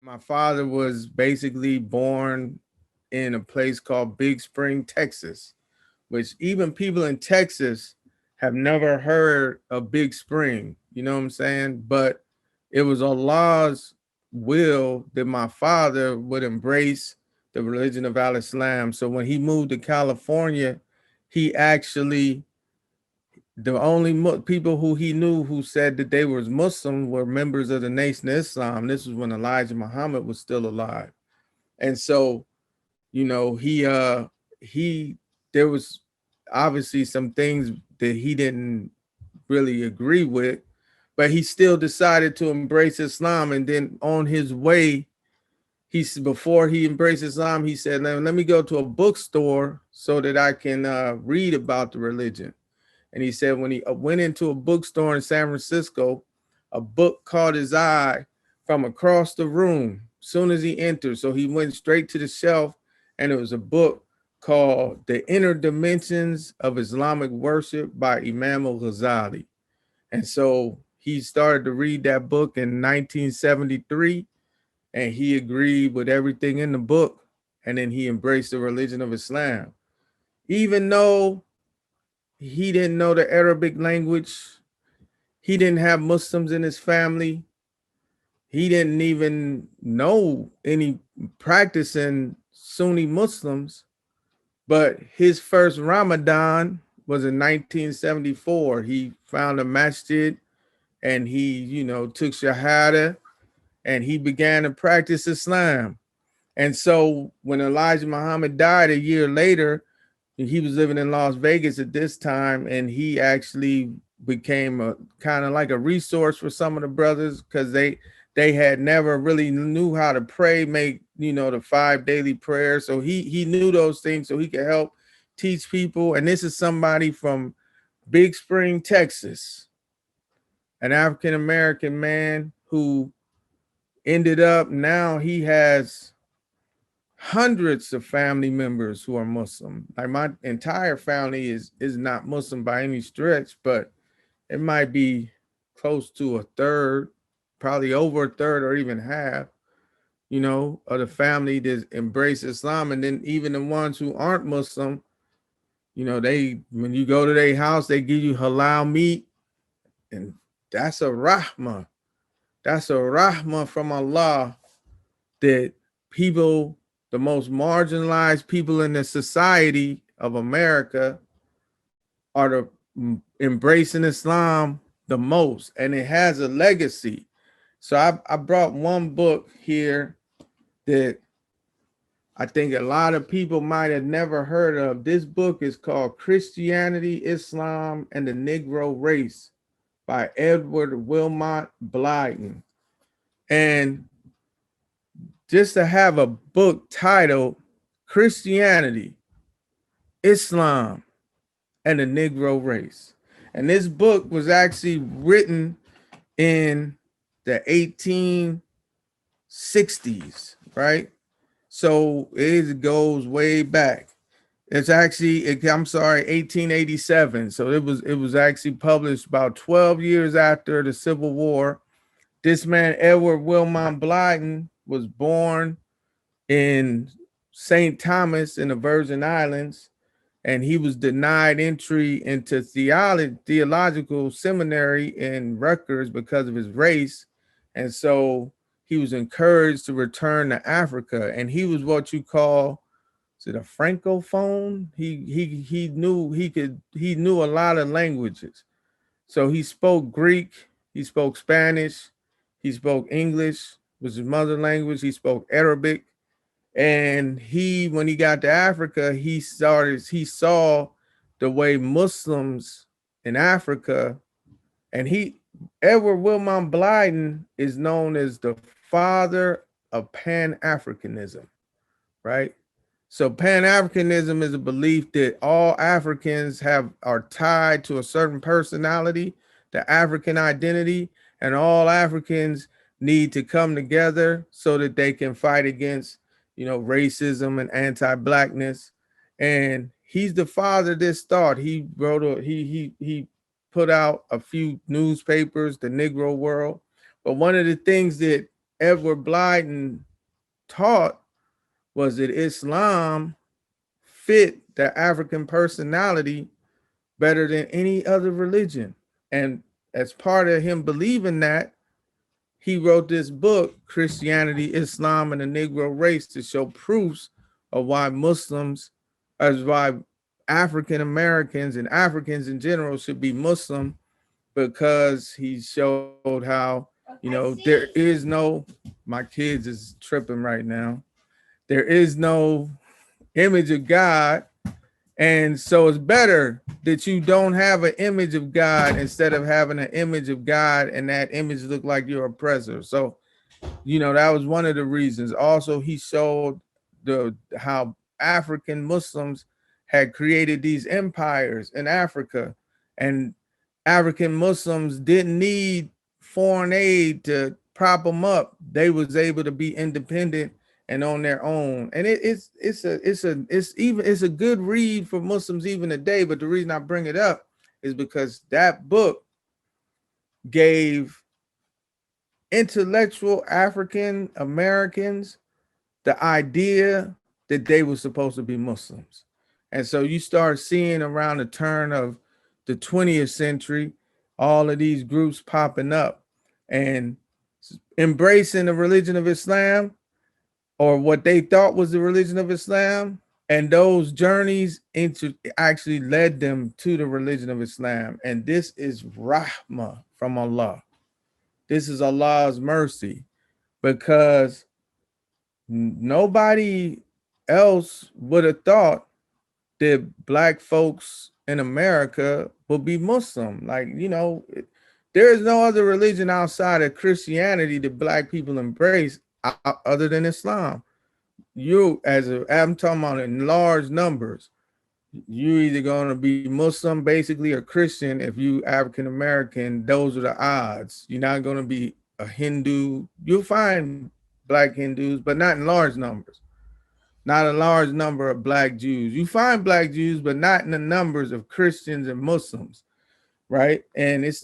My father was basically born in a place called Big Spring, Texas, which even people in Texas have never heard of Big Spring. You know what I'm saying? But it was Allah's will that my father would embrace the religion of Al Islam. So when he moved to California, he actually the only people who he knew who said that they was Muslim were members of the Nation of Islam. This was when Elijah Muhammad was still alive, and so he there was obviously some things that he didn't really agree with, but he still decided to embrace Islam. And then on his way, before he embraced Islam, he said, "Let me go to a bookstore so that I can read about the religion." And he said when he went into a bookstore in San Francisco, a book caught his eye from across the room as soon as he entered. So he went straight to the shelf, and it was a book called The Inner Dimensions of Islamic Worship by Imam al-Ghazali. And so he started to read that book in 1973, and he agreed with everything in the book, and then he embraced the religion of Islam. Even though he didn't know the Arabic language, he didn't have Muslims in his family, he didn't even know any practicing Sunni Muslims, but his first Ramadan was in 1974. He found a masjid, and he, took Shahada, and he began to practice Islam. And so when Elijah Muhammad died a year later, he was living in Las Vegas at this time, and he actually became a kind of like a resource for some of the brothers, because they had never really knew how to pray, make the 5 daily prayers. So he knew those things, so he could help teach people. And this is somebody from Big Spring, Texas, an African American man who ended up, now he has hundreds of family members who are Muslim. Like my entire family is not Muslim by any stretch, but it might be close to a third, probably over a third or even half, of the family that embrace Islam. And then even the ones who aren't Muslim, they, when you go to their house, they give you halal meat, and that's a rahma. That's a rahma from Allah, that people, the most marginalized people in the society of America, are embracing Islam the most, and it has a legacy. So I brought one book here that I think a lot of people might have never heard of. This book is called Christianity, Islam, and the Negro Race by Edward Wilmot Blyden. And just to have a book titled Christianity, Islam, and the Negro Race. And this book was actually written in the 1860s, right? So it goes way back. It's actually, I'm sorry, 1887. So it was actually published about 12 years after the Civil War. This man, Edward Wilmot Blyden, was born in St. Thomas in the Virgin Islands, and he was denied entry into theological seminary in Rutgers because of his race. And so he was encouraged to return to Africa, and he was what you call, is it a francophone? He knew a lot of languages. So he spoke Greek, he spoke Spanish, he spoke English, was his mother language, he spoke Arabic. And when he got to Africa, he saw the way Muslims in Africa, and Edward Wilmot Blyden is known as the father of Pan-Africanism, right? So Pan-Africanism is a belief that all Africans are tied to a certain personality, the African identity, and all Africans need to come together so that they can fight against, racism and anti-blackness. And he's the father of this thought. He he put out a few newspapers, the Negro World. But one of the things that Edward Blyden taught was that Islam fit the African personality better than any other religion. And as part of him believing that, he wrote this book, Christianity, Islam, and the Negro Race, to show proofs of why Muslims, as why African Americans and Africans in general should be Muslim, because he showed how, there is no, my kids is tripping right now. There is no image of God. And so it's better that you don't have an image of God instead of having an image of God and that image look like your oppressor. So, that was one of the reasons. Also, he showed how African Muslims had created these empires in Africa, and African Muslims didn't need foreign aid to prop them up. They was able to be independent and on their own. And it's a good read for Muslims even today. But the reason I bring it up is because that book gave intellectual African Americans the idea that they were supposed to be Muslims. And so you start seeing around the turn of the 20th century, all of these groups popping up and embracing the religion of Islam, or what they thought was the religion of Islam. And those journeys into actually led them to the religion of Islam. And this is Rahma from Allah. This is Allah's mercy, because nobody else would have thought that Black folks in America would be Muslim. Like, there is no other religion outside of Christianity that Black people embrace other than Islam. I'm talking about in large numbers, you either going to be Muslim basically or Christian. If you African American, those are the odds. You're not going to be a Hindu. You'll find Black Hindus, but not in large numbers. Not a large number of Black Jews. You find Black Jews, but not in the numbers of Christians and Muslims, right? And this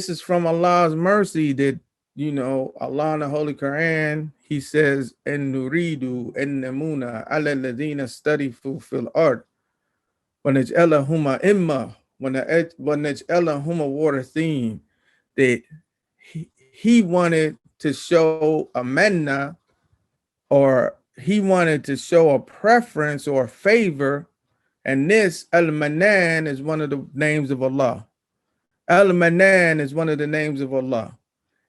is from Allah's mercy that, Allah in the Holy Quran, he says, "En nuridu en namuna ala ladina stadifu fil ard, wa naj'alahuma imma wa naj'alahuma warithin." That he wanted to show a manna, or he wanted to show a preference or a favor. And this Al-Manan is one of the names of Allah. Al-Manan is one of the names of Allah.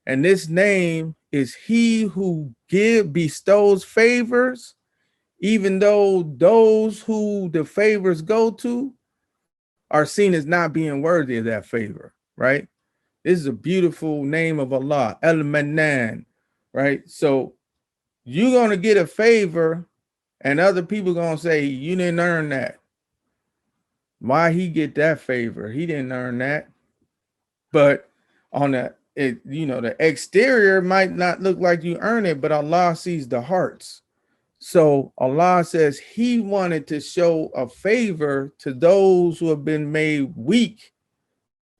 And this name is he who bestows favors, even though those who the favors go to are seen as not being worthy of that favor, right? This is a beautiful name of Allah, Al-Manan, right? So you're going to get a favor and other people going to say, you didn't earn that. Why he get that favor? He didn't earn that. But on the exterior might not look like you earn it, but Allah sees the hearts. So Allah says he wanted to show a favor to those who have been made weak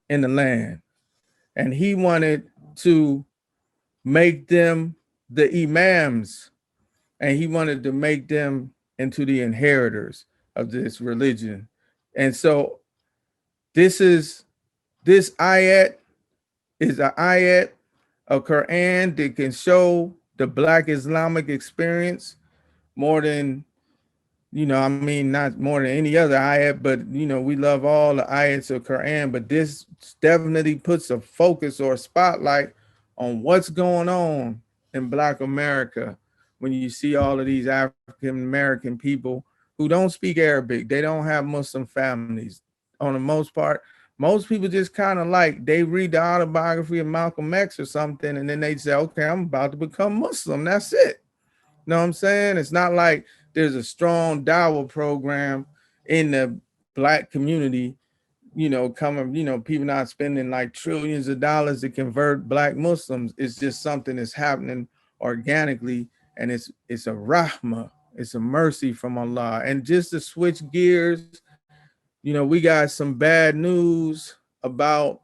in the land. And he wanted to make them the imams, and he wanted to make them into the inheritors of this religion. And so this ayat is an ayat of Quran that can show the Black Islamic experience more than, not more than any other ayat, but, we love all the ayats of Quran, but this definitely puts a focus or a spotlight on what's going on in Black America when you see all of these African American people who don't speak Arabic. They don't have Muslim families. On the most part, most people just kind of they read the autobiography of Malcolm X or something, and then they say, okay, I'm about to become Muslim. That's it. You know what I'm saying? It's not like there's a strong dawah program in the Black community, people not spending like trillions of dollars to convert Black Muslims. It's just something that's happening organically, and it's a rahmah, it's a mercy from Allah. And just to switch gears, we got some bad news about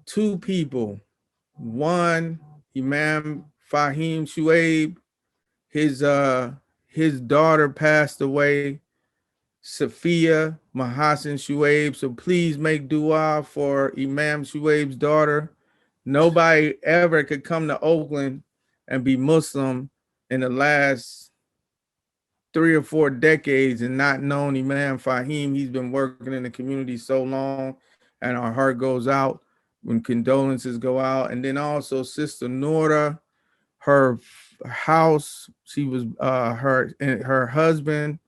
two people. One, Imam Fahim Shuaib, his daughter passed away, Sophia Mahasin Shuaib. So please make dua for Imam Shuaib's daughter. Nobody ever could come to Oakland and be Muslim in the last 3 or 4 decades and not known Imam Fahim. He's been working in the community so long, and our heart goes out when condolences go out. And then also Sister Nora, her house, she was her husband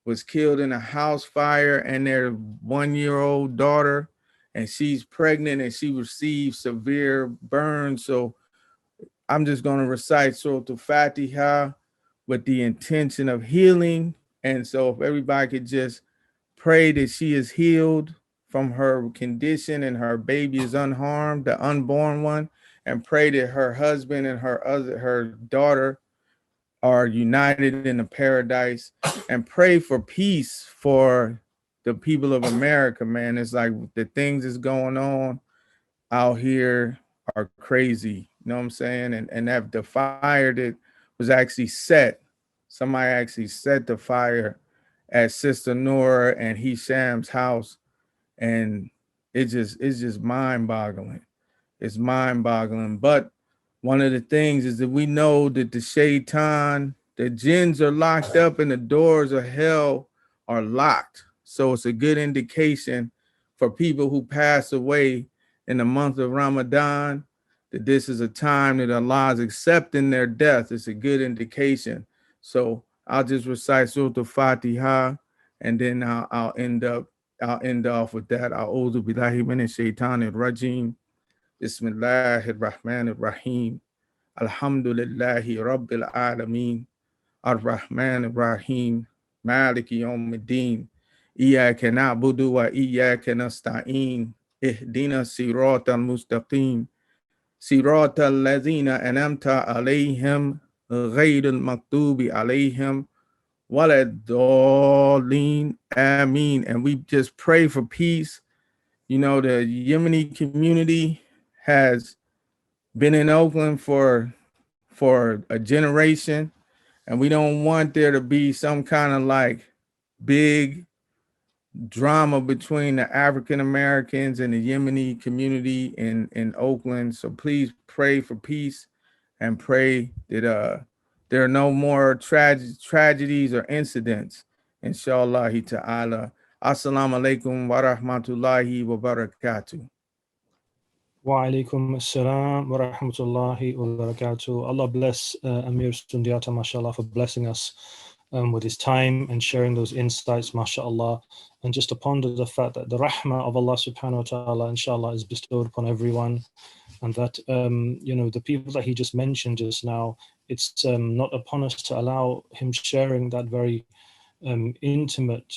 was killed in a house fire, and their 1-year-old daughter, and she's pregnant and she received severe burns. So I'm just going to recite Surah Al-Fatiha with the intention of healing. And so if everybody could just pray that she is healed from her condition and her baby is unharmed, the unborn one, and pray that her husband and her daughter are united in the paradise, and pray for peace for the people of America, man. It's like the things that's going on out here are crazy. You know what I'm saying? And that the fire that was actually set, somebody actually set the fire at Sister Nora and Hisham's house. And it's just mind-boggling. It's mind-boggling. But one of the things is that we know that the shaitan, the jinns are locked up and the doors of hell are locked. So it's a good indication for people who pass away in the month of Ramadan that this is a time that Allah is accepting their death. It's a good indication. So I'll just recite Surah Al-Fatiha, and then I'll end off with that. A'udhu billahi minash shaitanir rajim. Bismillahir Rahmanir Rahim. Alhamdulillahi Rabbil Alameen. Ar-Rahmanir Rahim. Maliki Yawmiddin. Iyyaka na'budu wa iyyaka nasta'in. Ihdina siratal mustaqim. Siratal ladzina an'amta alayhim ghayril maghdubi alayhim waladdallin. Ameen. And we just pray for peace. You know, the Yemeni community has been in Oakland for a generation, and we don't want there to be some kind of like big drama between the African Americans and the Yemeni community in Oakland. So please pray for peace and pray that there are no more tragedies or incidents. Inshallah ta'ala. Assalamu alaikum wa rahmatullahi wa barakatuh. Wa alaikum assalam wa rahmatullahi wa barakatuh. Allah bless Amir Sundiata, mashallah, for blessing us with his time and sharing those insights, mashallah. And just to ponder the fact that the rahmah of Allah subhanahu wa ta'ala, inshallah, is bestowed upon everyone. And that, you know, the people that he just mentioned just now, it's not upon us to allow him sharing that very intimate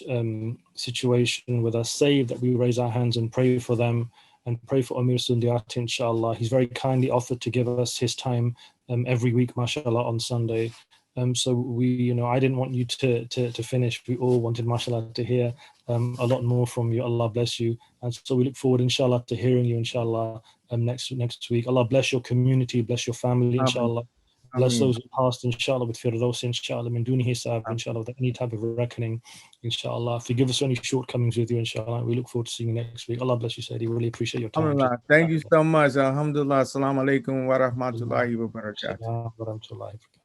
situation with us, save that we raise our hands and pray for them and pray for Amir Sundiata, inshallah. He's very kindly offered to give us his time every week, mashallah, on Sunday. So we, you know, I didn't want you to finish. We all wanted, mashallah, to hear a lot more from you. Allah bless you. And so we look forward, inshallah, to hearing you, inshallah, next week. Allah bless your community, bless your family, inshallah. Bless those who passed, inshallah, with firdaus, inshallah, min duni hisab, inshallah, with any type of reckoning, inshallah. Forgive us any shortcomings with you, inshallah. We look forward to seeing you next week. Allah bless you, Sayyidi. Really appreciate your time. Thank you so much. Alhamdulillah. Assalamu alaikum wa rahmatullahi wa barakatuh.